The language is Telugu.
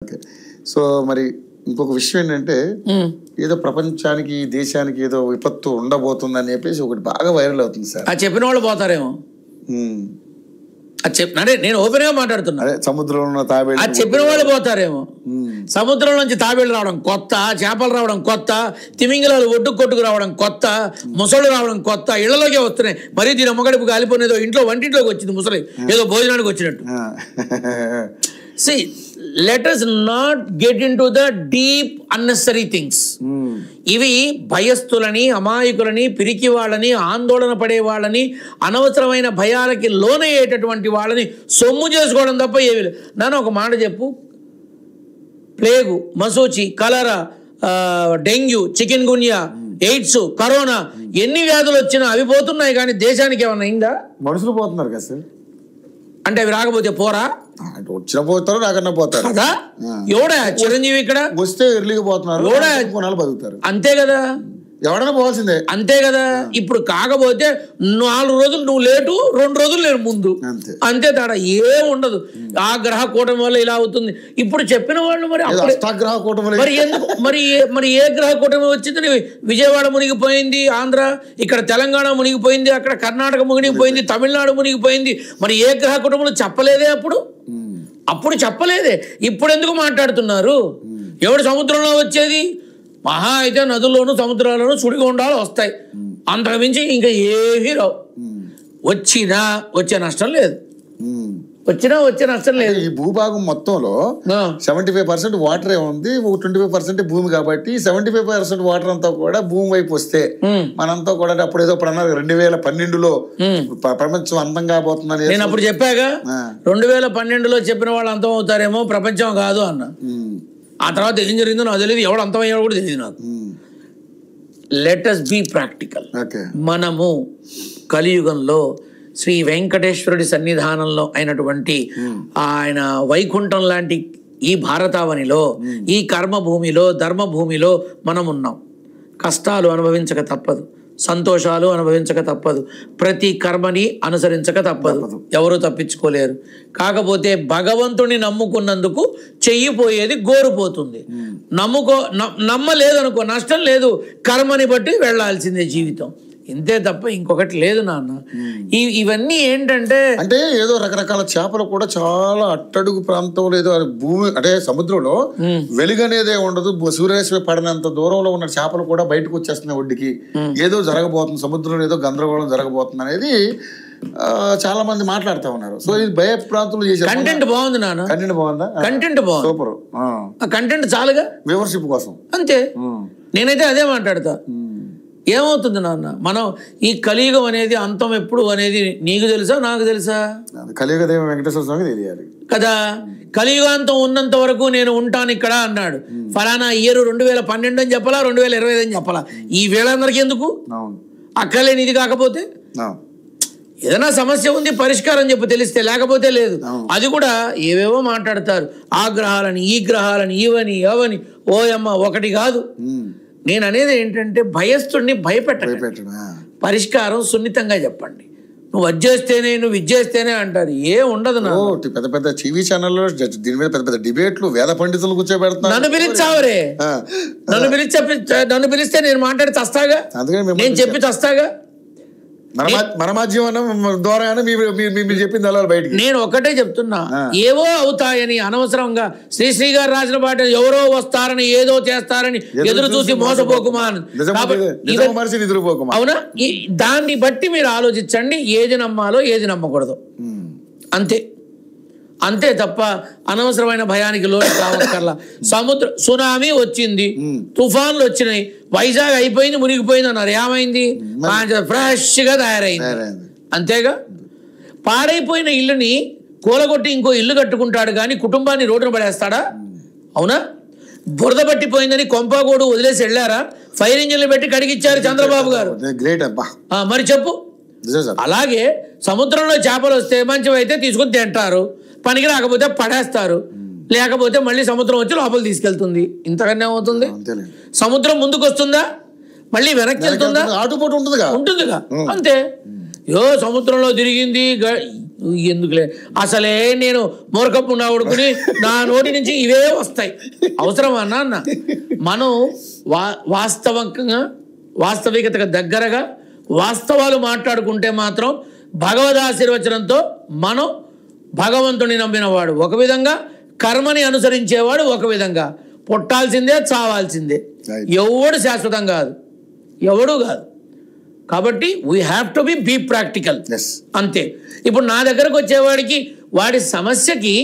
ఓకే. సో మరి ఇంకొక విషయం ఏంటంటే ఏదో ప్రపంచానికి దేశానికి ఏదో విపత్తు ఉండబోతుందని చెప్పేసి ఒకటి బాగా వైరల్ అవుతుంది సార్. అది చెప్పిన వాళ్ళు పోతారేమో. అదే నేను ఓపెన్ గా మాట్లాడుతున్నా. సముద్రంలో తాబేళ్ళు అది చెప్పిన వాళ్ళు పోతారేమో. సముద్రం నుంచి తాబేళ్ళు రావడం కొత్త, చేపలు రావడం కొత్త, తిమింగలాలు కొట్టుకు రావడం కొత్త, ముసళ్ళు రావడం కొత్త, ఇళ్లలోకే వస్తున్నాయి. మరీ దీని అమ్మగడుపు కాలిపోయినేదో ఇంట్లో వంటింట్లోకి వచ్చింది ముసలి, ఏదో భోజనానికి వచ్చినట్టు. See, let us not get into the deep unnecessary things. ఇవి భయస్థులని, అమాయకులని, పిరికి వాళ్ళని, ఆందోళన పడే వాళ్ళని, అనవసరమైన భయాలకి లోనయ్యేటటువంటి వాళ్ళని సొమ్ము చేసుకోవడం తప్ప ఏమి లేదు. నాన్న ఒక మాట చెప్పు, ప్లేగు, మసూచి, కలరా, డెంగ్యూ, చికెన్ గున్యా, ఎయిడ్స్, కరోనా, ఎన్ని వ్యాధులు వచ్చినా అవి పోతున్నాయి, కానీ దేశానికి ఏమన్నా అయిందా? మనుషులు పోతున్నారు కదా సార్. అంటే అవి రాకపోతే పోరా? వచ్చిన పోతారు, రాకన్నా పోతారు కదా. ఎవడా చిరంజీవి ఇక్కడ వస్తే ఎర్లీగా పోతున్నారు, కొనాలి బతుకుతారు, అంతే కదా. ఎవడైనా పోవాల్సిందే, అంతే కదా. ఇప్పుడు కాకపోతే 4 రోజులు నువ్వు లేటు, 2 రోజులు నేను ముందు, అంతే తేడా, ఏం ఉండదు. ఆ గ్రహ కూటమి వల్ల ఇలా అవుతుంది. ఇప్పుడు చెప్పిన వాళ్ళు మరి మరి ఎందుకు మరి ఏ గ్రహ కూటమి వచ్చింది? విజయవాడ మునిగిపోయింది, ఆంధ్ర, ఇక్కడ తెలంగాణ మునిగిపోయింది, అక్కడ కర్ణాటక మునిగిపోయింది, తమిళనాడు మునిగిపోయింది. మరి ఏ గ్రహ కూటములు చెప్పలేదే అప్పుడు చెప్పలేదే. ఇప్పుడు ఎందుకు మాట్లాడుతున్నారు? ఎవడు సముద్రంలో వచ్చేది? మహా అయితే నదుల్లోనూ సముద్రాల్లోనూ సుడిగుండాలు వస్తాయి, అంతకు మించి ఇంకా ఏమీ రావు. వచ్చే నష్టం లేదు, వచ్చే నష్టం లేదు. ఈ భూభాగం మొత్తంలో 75% వాటరే ఉంది, 25% భూమి. కాబట్టి 75% వాటర్ అంతా కూడా భూమి వైపు వస్తే మనంతా కూడా అప్పుడు ఏదో అన్నారు 2012లో ప్రపంచం అంతం కాబోతుందని. నేను అప్పుడు చెప్పాగా, 2012లో చెప్పిన వాళ్ళు అంతం అవుతారేమో, ప్రపంచం కాదు అన్న. ఆ తర్వాత ఏం జరిగిందో నాకు తెలియదు, ఎవడు అంతమయ్యాడో కూడా తెలియదు నాకు. Let us be practical. మనము కలియుగంలో శ్రీ వెంకటేశ్వరుడి సన్నిధానంలో అయినటువంటి ఆయన వైకుంఠం లాంటి ఈ భారతావనిలో, ఈ కర్మభూమిలో, ధర్మభూమిలో మనం ఉన్నాం. కష్టాలు అనుభవించక తప్పదు, సంతోషాలు అనుభవించక తప్పదు, ప్రతి కర్మని అనుసరించక తప్పదు, ఎవరు తప్పించుకోలేరు. కాకపోతే భగవంతుని నమ్ముకున్నందుకు చెయ్యిపోయేది గోరుపోతుంది. నమ్మలేదనుకో నష్టం లేదు, కర్మని బట్టి వెళ్లాల్సిందే జీవితం, ఇంతే తప్ప ఇంకొకటి లేదు నాన్న. ఇవన్నీ ఏంటంటే అంటే ఏదో రకరకాల చేపలు కూడా చాలా అట్టడుగు ప్రాంతంలో, ఏదో భూమి అంటే సముద్రంలో వెలుగు అనేదే ఉండదు, సూర్యరశ్మి పడినంత దూరంలో ఉన్న చేపలు కూడా బయటకు వచ్చేస్తున్నాయి ఒడ్డుకి. ఏదో జరగబోతుంది సముద్రంలో, ఏదో గందరగోళం జరగబోతుంది అనేది చాలా మంది మాట్లాడుతూ ఉన్నారు. సో ఇది భయ ప్రాంతంలో చేసే కంటెంట్ బాగుంది నాన్న. కంటెంట్ బాగుందా? కంటెంట్ బాగుంది, సూపర్. కంటెంట్ చాలుగా, వ్యూవర్షిప్ కోసం అంతే. నేనైతే అదే మాట్లాడతా. ఏమవుతుంది నాన్న, మనం ఈ కలియుగం అనేది అంతం ఎప్పుడు అనేది నీకు తెలుసా, నాకు తెలుసా? కలియుగ దేవ వెంకటేశ్వర స్వామి తెలియాలి కదా. కలియుగాంతం ఉన్నంత వరకు నేను ఉంటాను ఇక్కడ అన్నాడు. ఫలానా ఇయర్ 2012 అని చెప్పాలా, 2025 అని చెప్పాలా? ఈ వేళందరికీ ఎందుకు? అక్కలేని ఇది కాకపోతే ఏదైనా సమస్య ఉంది, పరిష్కారం చెప్పు తెలిస్తే, లేకపోతే లేదు. అది కూడా ఏవేవో మాట్లాడతారు, ఆ గ్రహాలని, ఈ గ్రహాలని, ఇవని అవని. ఓయమ్మ, ఒకటి కాదు. నేను అనేది ఏంటంటే భయస్థుడిని భయపెట్టండి, పరిష్కారం సున్నితంగా చెప్పండి. నువ్వు అజ్జేస్తేనే, నువ్వు ఇచ్చేస్తేనే అంటారు, ఏ ఉండదు. పెద్ద పెద్ద టీవీ ఛానల్లో దీని మీద పెద్ద పెద్ద డిబేట్లు, వేద పండితులు కూర్చోబెడతారు. నన్ను పిలిచావరే, నన్ను పిలిస్తే నేను మాట్లాడి చస్తాగా, నేను చెప్పి చస్తాగా. మన మాధ్యమం ద్వారా మీరు చెప్పింది అలా బయటికి. నేను ఒకటే చెప్తున్నా, ఏవో అవుతాయని అనవసరంగా శ్రీశ్రీ గారు రాసిన పాట ఎవరో వస్తారని, ఏదో చేస్తారని ఎదురు చూసి మోసపోకుమా. అవునా? దాన్ని బట్టి మీరు ఆలోచించండి, ఏది నమ్మాలో ఏది నమ్మకూడదు, అంతే తప్ప అనవసరమైన భయానికి లోటు కావక్కర్లా. సునామీ వచ్చింది, తుఫాన్లు వచ్చినాయి, వైజాగ్ అయిపోయింది, మునిగిపోయింది అన్నారు. ఏమైంది? ఫ్రెష్ గా తయారైంది, అంతేగా. పాడైపోయిన ఇల్లుని కూలగొట్టి ఇంకో ఇల్లు కట్టుకుంటాడు కానీ కుటుంబాన్ని రోడ్డున పడేస్తాడా? అవునా? బురద పట్టిపోయిందని కొంపాగోడు వదిలేసి వెళ్ళారా? ఫైర్ ఇంజిన్లు పెట్టి కడిగిచ్చారు చంద్రబాబు గారు. మరి చెప్పు. అలాగే సముద్రంలో చేపలు వస్తే మంచివైతే తీసుకుని తింటారు, పనికి రాకపోతే పడేస్తారు, లేకపోతే మళ్ళీ సముద్రం వచ్చి లోపల తీసుకెళ్తుంది. ఇంతకన్నా ఏమవుతుంది? సముద్రం ముందుకు వస్తుందా, మళ్ళీ వెనక్కి వెళ్తుందా? ఉంటుందిగా, అంతే. సముద్రంలో తిరిగింది, ఎందుకులే అసలే నేను మూర్ఖపు నా ఉడుకుని నా నోటి నుంచి ఇవే వస్తాయి, అవసరమా నాన్న? మనం వాస్తవికతకు దగ్గరగా వాస్తవాలు మాట్లాడుకుంటే మాత్రం భగవద్ ఆశీర్వచనంతో మనం భగవంతుని నమ్మినవాడు ఒక విధంగా, కర్మని అనుసరించేవాడు ఒక విధంగా. పుట్టాల్సిందే, చావాల్సిందే. ఎవడు శాశ్వతం కాదు, ఎవడు కాదు. కాబట్టి we have to be practical, అంతే. ఇప్పుడు నా దగ్గరకు వచ్చేవాడికి వాడి సమస్యకి